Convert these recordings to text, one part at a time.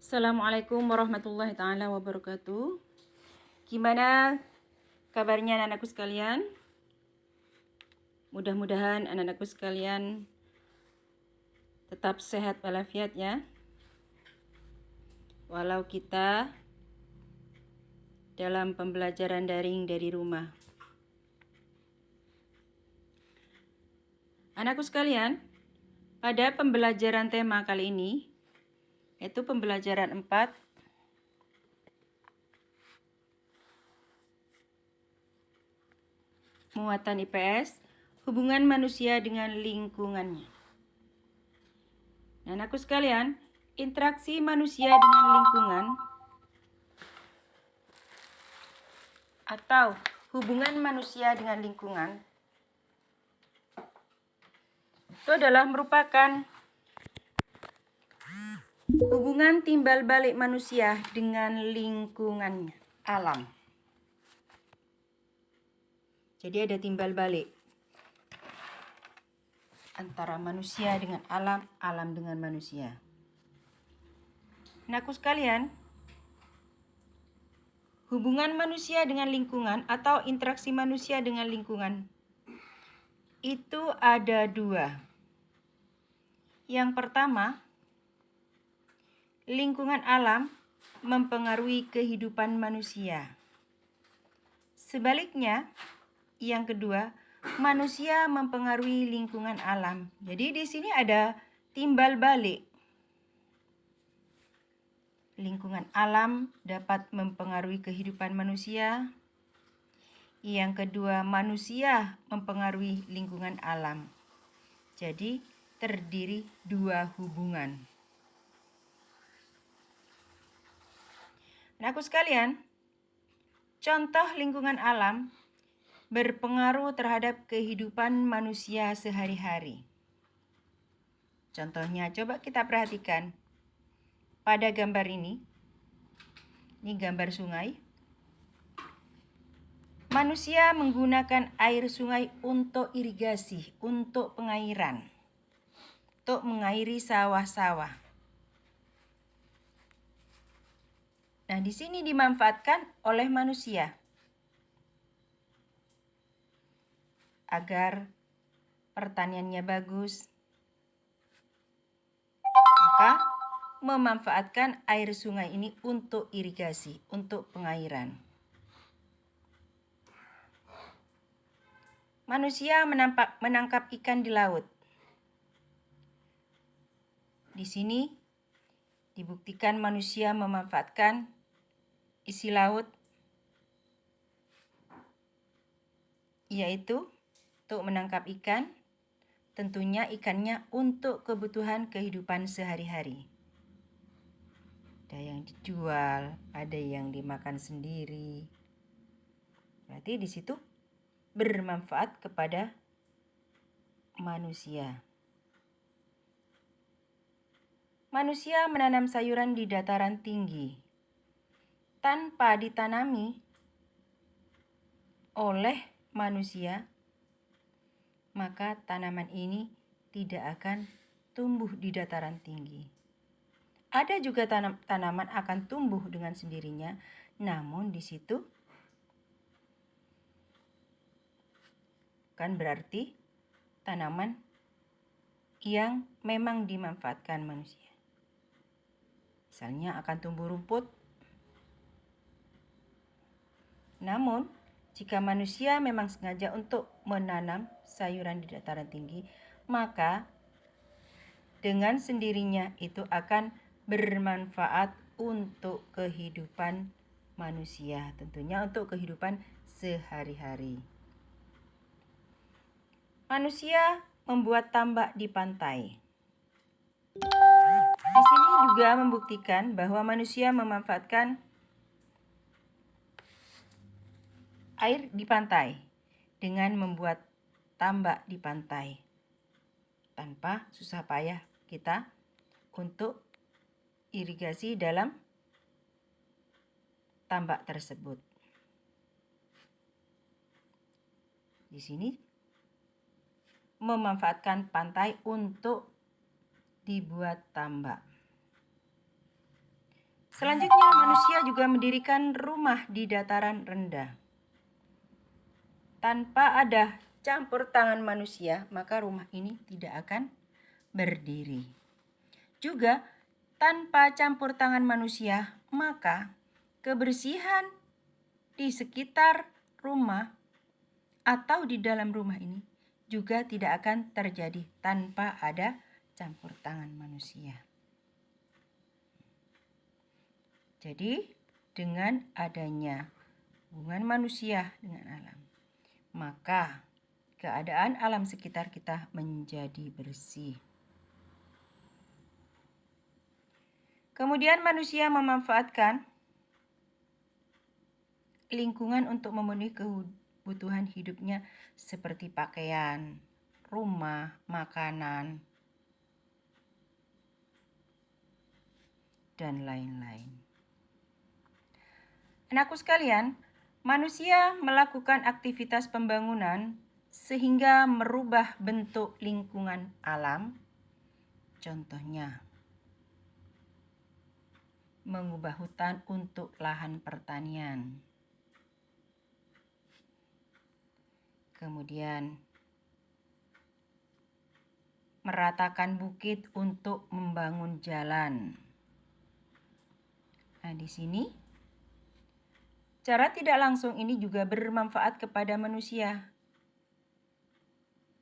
Assalamualaikum warahmatullahi taala wabarakatuh. Gimana kabarnya anak-anakku sekalian? Mudah-mudahan anak-anakku sekalian tetap sehat walafiat ya. Walau kita dalam pembelajaran daring dari rumah. Anakku sekalian, pada pembelajaran tema kali ini, yaitu pembelajaran 4, muatan IPS, hubungan manusia dengan lingkungannya. Nah, anakku sekalian, interaksi manusia dengan lingkungan atau hubungan manusia dengan lingkungan itu adalah merupakan hubungan timbal balik manusia dengan lingkungannya, alam. Jadi ada timbal balik antara manusia dengan alam, alam dengan manusia. Anakku sekalian, hubungan manusia dengan lingkungan atau interaksi manusia dengan lingkungan itu ada dua. Yang pertama, lingkungan alam mempengaruhi kehidupan manusia. Sebaliknya, yang kedua, manusia mempengaruhi lingkungan alam. Jadi di sini ada timbal balik. Lingkungan alam dapat mempengaruhi kehidupan manusia. Yang kedua, manusia mempengaruhi lingkungan alam. Jadi terdiri dua hubungan. Anakku sekalian, contoh lingkungan alam berpengaruh terhadap kehidupan manusia sehari-hari. Contohnya, coba kita perhatikan pada gambar ini. Ini gambar sungai. Manusia menggunakan air sungai untuk irigasi, untuk pengairan, untuk mengairi sawah-sawah. Nah, di sini dimanfaatkan oleh manusia agar pertaniannya bagus. Maka memanfaatkan air sungai ini untuk irigasi, untuk pengairan. Manusia menangkap ikan di laut. Di sini dibuktikan manusia memanfaatkan isi laut, yaitu untuk menangkap ikan, tentunya ikannya untuk kebutuhan kehidupan sehari-hari. Ada yang dijual, ada yang dimakan sendiri. Berarti di situ bermanfaat kepada manusia. Manusia menanam sayuran di dataran tinggi. Tanpa ditanami oleh manusia, maka tanaman ini tidak akan tumbuh di dataran tinggi. Ada juga tanaman akan tumbuh dengan sendirinya, namun di situ kan berarti tanaman yang memang dimanfaatkan manusia. Misalnya akan tumbuh rumput. Namun, jika manusia memang sengaja untuk menanam sayuran di dataran tinggi, maka dengan sendirinya itu akan bermanfaat untuk kehidupan manusia, tentunya untuk kehidupan sehari-hari. Manusia membuat tambak di pantai. Di sini juga membuktikan bahwa manusia memanfaatkan air di pantai dengan membuat tambak di pantai tanpa susah payah kita untuk irigasi dalam tambak tersebut. Di sini memanfaatkan pantai untuk dibuat tambak. Selanjutnya, manusia juga mendirikan rumah di dataran rendah. Tanpa ada campur tangan manusia, maka rumah ini tidak akan berdiri. Juga, tanpa campur tangan manusia, maka kebersihan di sekitar rumah atau di dalam rumah ini juga tidak akan terjadi tanpa ada campur tangan manusia. Jadi, dengan adanya hubungan manusia dengan alam, maka keadaan alam sekitar kita menjadi bersih. Kemudian manusia memanfaatkan lingkungan untuk memenuhi kebutuhan hidupnya seperti pakaian, rumah, makanan, dan lain-lain. Anakku sekalian, manusia melakukan aktivitas pembangunan sehingga merubah bentuk lingkungan alam. Contohnya, mengubah hutan untuk lahan pertanian. Kemudian, meratakan bukit untuk membangun jalan. Nah, di sini cara tidak langsung ini juga bermanfaat kepada manusia.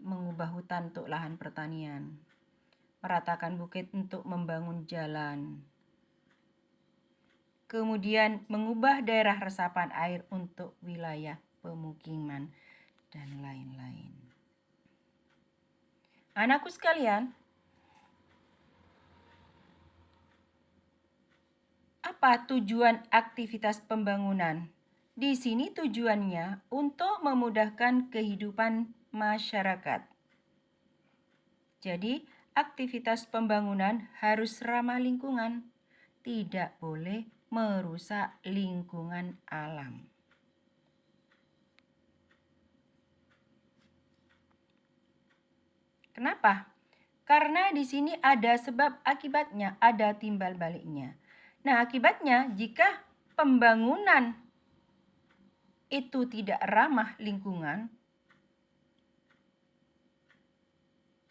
Mengubah hutan untuk lahan pertanian, meratakan bukit untuk membangun jalan. Kemudian mengubah daerah resapan air untuk wilayah pemukiman dan lain-lain. Anakku sekalian, apa tujuan aktivitas pembangunan? Di sini tujuannya untuk memudahkan kehidupan masyarakat. Jadi, aktivitas pembangunan harus ramah lingkungan, tidak boleh merusak lingkungan alam. Kenapa? Karena di sini ada sebab akibatnya, ada timbal baliknya. Nah, akibatnya jika pembangunan itu tidak ramah lingkungan,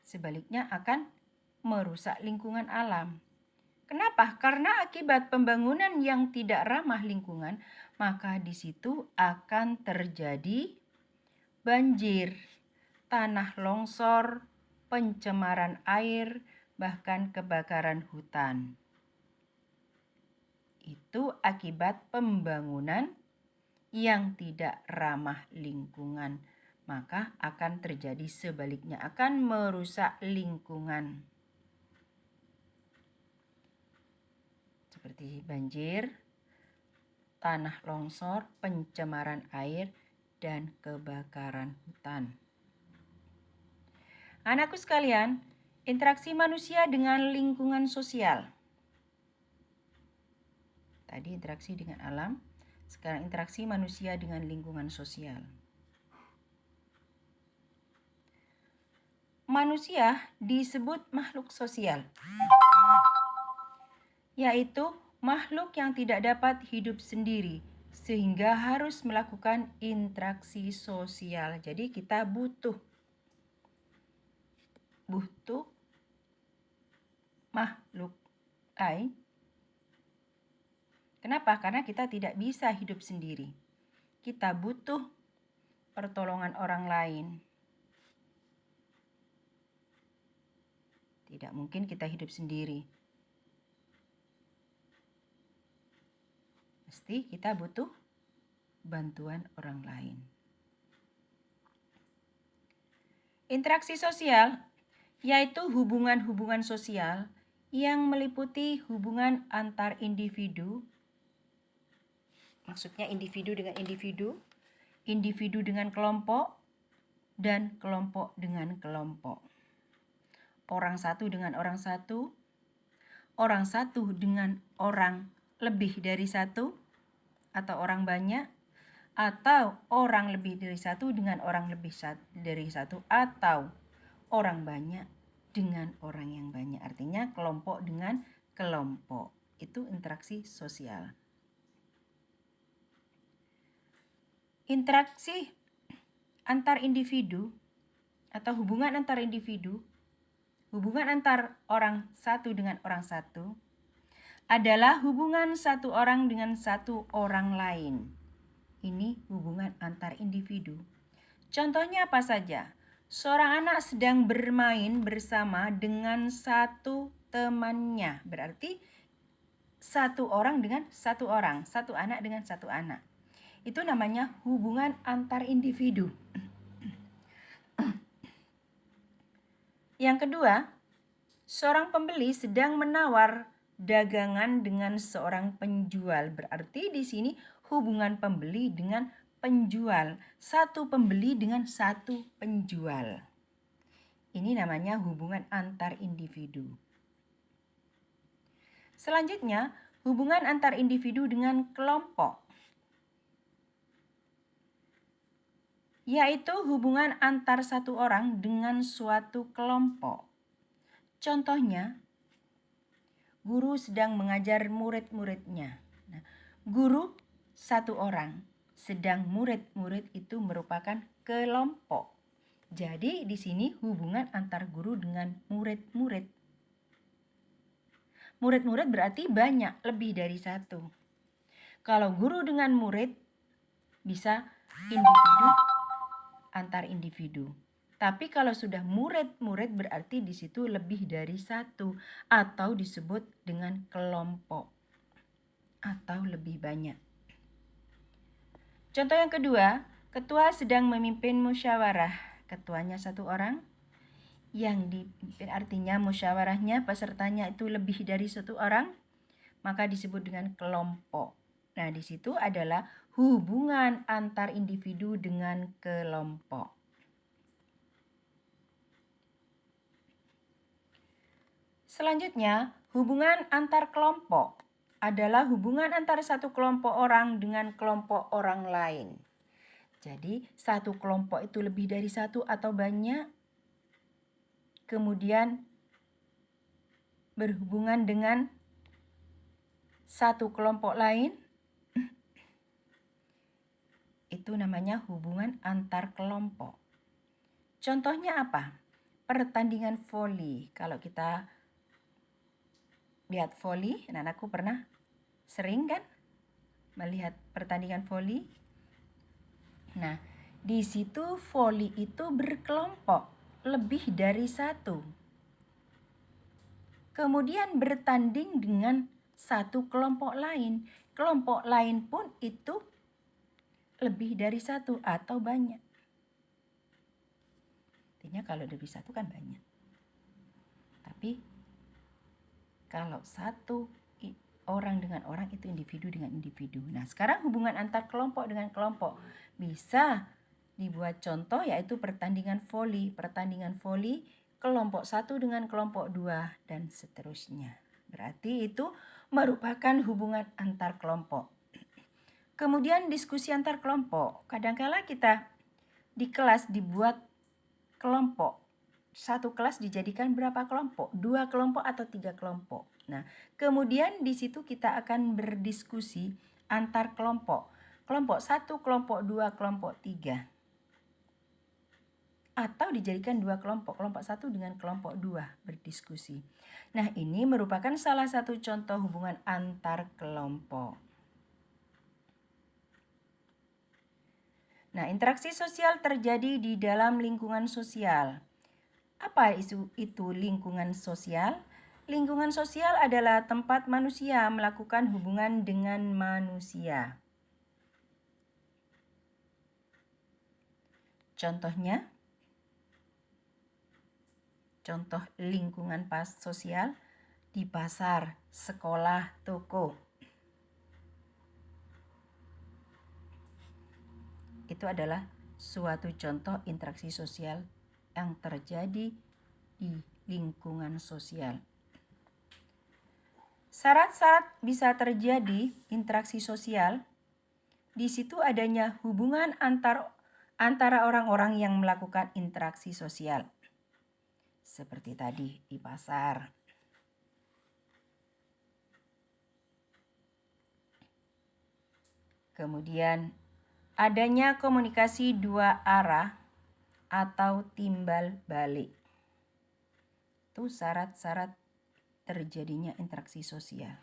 sebaliknya akan merusak lingkungan alam. Kenapa? Karena akibat pembangunan yang tidak ramah lingkungan, maka di situ akan terjadi banjir, tanah longsor, pencemaran air, bahkan kebakaran hutan. Itu akibat pembangunan yang tidak ramah lingkungan, maka akan terjadi sebaliknya, akan merusak lingkungan. Seperti banjir, tanah longsor, pencemaran air, dan kebakaran hutan. Anakku sekalian, interaksi manusia dengan lingkungan sosial. Tadi interaksi dengan alam, sekarang interaksi manusia dengan lingkungan sosial. Manusia disebut makhluk sosial, yaitu makhluk yang tidak dapat hidup sendiri, sehingga harus melakukan interaksi sosial. Jadi kita butuh makhluk lain. Kenapa? Karena kita tidak bisa hidup sendiri. Kita butuh pertolongan orang lain. Tidak mungkin kita hidup sendiri. Mesti kita butuh bantuan orang lain. Interaksi sosial yaitu hubungan-hubungan sosial yang meliputi hubungan antar individu. Maksudnya individu dengan individu, individu dengan kelompok, dan kelompok dengan kelompok. Orang satu dengan orang satu dengan orang lebih dari satu, atau orang banyak, atau orang lebih dari satu dengan orang lebih dari satu, atau orang banyak dengan orang yang banyak. Artinya kelompok dengan kelompok. Itu interaksi sosial. Interaksi antar individu atau hubungan antar individu, hubungan antar orang satu dengan orang satu, adalah hubungan satu orang dengan satu orang lain. Ini hubungan antar individu. Contohnya apa saja? Seorang anak sedang bermain bersama dengan satu temannya. Berarti satu orang dengan satu orang, satu anak dengan satu anak. Itu namanya hubungan antar individu. Yang kedua, seorang pembeli sedang menawar dagangan dengan seorang penjual. Berarti di sini hubungan pembeli dengan penjual. Satu pembeli dengan satu penjual. Ini namanya hubungan antar individu. Selanjutnya, hubungan antar individu dengan kelompok, yaitu hubungan antar satu orang dengan suatu kelompok. Contohnya, guru sedang mengajar murid-muridnya. Nah, guru satu orang, sedang murid-murid itu merupakan kelompok. Jadi di sini hubungan antar guru dengan murid-murid. Murid-murid berarti banyak, lebih dari satu. Kalau guru dengan murid bisa individu antar individu. Tapi kalau sudah murid-murid berarti di situ lebih dari satu atau disebut dengan kelompok atau lebih banyak. Contoh yang kedua, ketua sedang memimpin musyawarah. Ketuanya satu orang, yang dipimpin artinya musyawarahnya pesertanya itu lebih dari satu orang, maka disebut dengan kelompok. Nah, di situ adalah hubungan antar individu dengan kelompok. Selanjutnya, hubungan antar kelompok adalah hubungan antara satu kelompok orang dengan kelompok orang lain. Jadi, satu kelompok itu lebih dari satu atau banyak, kemudian berhubungan dengan satu kelompok lain, itu namanya hubungan antar kelompok. Contohnya apa? Pertandingan voli. Kalau kita lihat voli, anak-anakku pernah sering kan melihat pertandingan voli? Nah, di situ voli itu berkelompok, lebih dari satu. Kemudian bertanding dengan satu kelompok lain. Kelompok lain pun itu lebih dari satu atau banyak. Artinya kalau lebih satu kan banyak. Tapi kalau satu orang dengan orang itu individu dengan individu. Nah, sekarang hubungan antar kelompok dengan kelompok bisa dibuat contoh, yaitu pertandingan voli. Pertandingan voli kelompok satu dengan kelompok dua dan seterusnya. Berarti itu merupakan hubungan antar kelompok. Kemudian diskusi antar kelompok. Kadangkala kita di kelas dibuat kelompok. Satu kelas dijadikan berapa kelompok? 2 kelompok atau 3 kelompok. Nah, kemudian di situ kita akan berdiskusi antar kelompok. Kelompok 1, kelompok 2, kelompok 3. Atau dijadikan 2 kelompok. Kelompok 1 dengan kelompok 2 berdiskusi. Nah, ini merupakan salah satu contoh hubungan antar kelompok. Nah, interaksi sosial terjadi di dalam lingkungan sosial. Apa itu lingkungan sosial? Lingkungan sosial adalah tempat manusia melakukan hubungan dengan manusia. Contohnya, contoh lingkungan sosial di pasar, sekolah, toko. Itu adalah suatu contoh interaksi sosial yang terjadi di lingkungan sosial. Syarat-syarat bisa terjadi interaksi sosial, di situ adanya hubungan antara orang-orang yang melakukan interaksi sosial. Seperti tadi di pasar. Kemudian adanya komunikasi dua arah atau timbal balik. Itu syarat-syarat terjadinya interaksi sosial.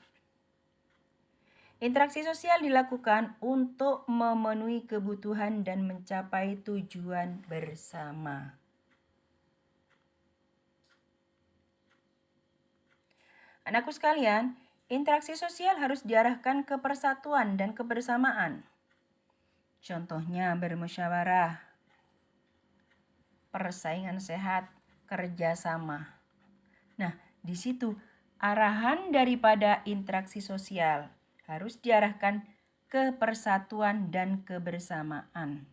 Interaksi sosial dilakukan untuk memenuhi kebutuhan dan mencapai tujuan bersama. Anakku sekalian, interaksi sosial harus diarahkan ke persatuan dan kebersamaan. Contohnya bermusyawarah, persaingan sehat, kerjasama. Nah, di situ arahan daripada interaksi sosial harus diarahkan ke persatuan dan kebersamaan.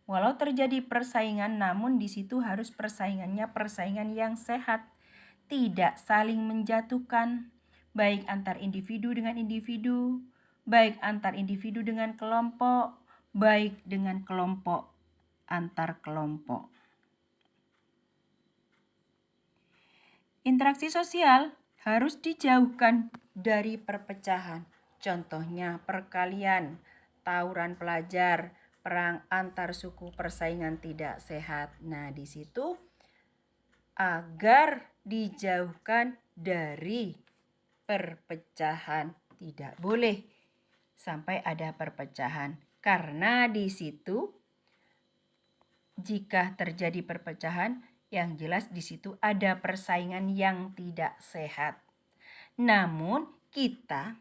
Walau terjadi persaingan, namun di situ harus persaingannya persaingan yang sehat, tidak saling menjatuhkan, baik antar individu dengan individu, baik antar individu dengan kelompok, baik dengan kelompok antar kelompok. Interaksi sosial harus dijauhkan dari perpecahan. Contohnya perkalian, tawuran pelajar, perang antar suku, persaingan tidak sehat. Nah, di situ agar dijauhkan dari perpecahan. Tidak boleh sampai ada perpecahan. Karena di situ jika terjadi perpecahan, yang jelas di situ ada persaingan yang tidak sehat. Namun kita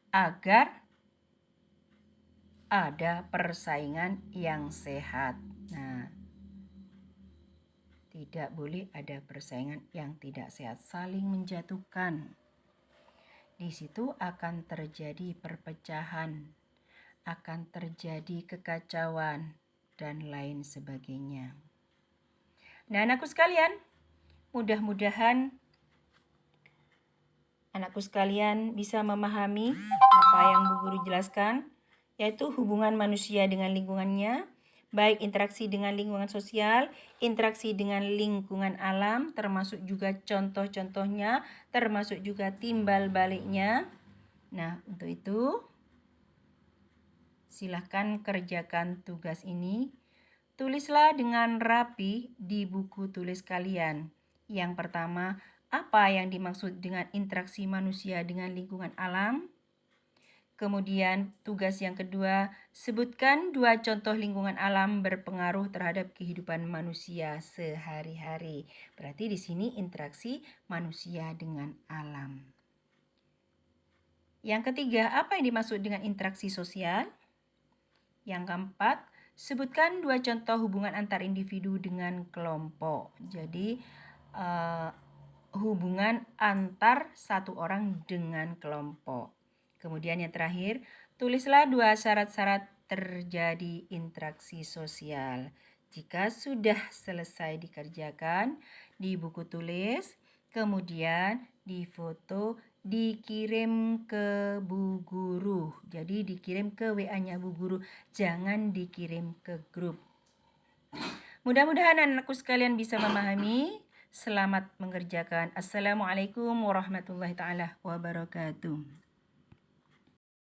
agar ada persaingan yang sehat. Nah, tidak boleh ada persaingan yang tidak sehat, saling menjatuhkan. Di situ akan terjadi perpecahan, akan terjadi kekacauan, dan lain sebagainya. Nah, anakku sekalian, mudah-mudahan anakku sekalian bisa memahami apa yang Bu Guru jelaskan, yaitu hubungan manusia dengan lingkungannya, baik interaksi dengan lingkungan sosial, interaksi dengan lingkungan alam, termasuk juga contoh-contohnya, termasuk juga timbal baliknya. Nah, untuk itu silahkan kerjakan tugas ini. Tulislah dengan rapi di buku tulis kalian. Yang pertama, apa yang dimaksud dengan interaksi manusia dengan lingkungan alam? Kemudian tugas yang kedua, sebutkan 2 contoh lingkungan alam berpengaruh terhadap kehidupan manusia sehari-hari. Berarti di sini interaksi manusia dengan alam. Yang ketiga, apa yang dimaksud dengan interaksi sosial? Yang keempat, sebutkan 2 contoh hubungan antar individu dengan kelompok. Jadi hubungan antar satu orang dengan kelompok. Kemudian yang terakhir, tulislah 2 syarat-syarat terjadi interaksi sosial. Jika sudah selesai dikerjakan di buku tulis, kemudian difoto, dikirim ke Bu Guru. Jadi dikirim ke WA-nya Bu Guru, jangan dikirim ke grup. Mudah-mudahan anakku sekalian bisa memahami. Selamat mengerjakan. Assalamualaikum warahmatullahi taala wabarakatuh.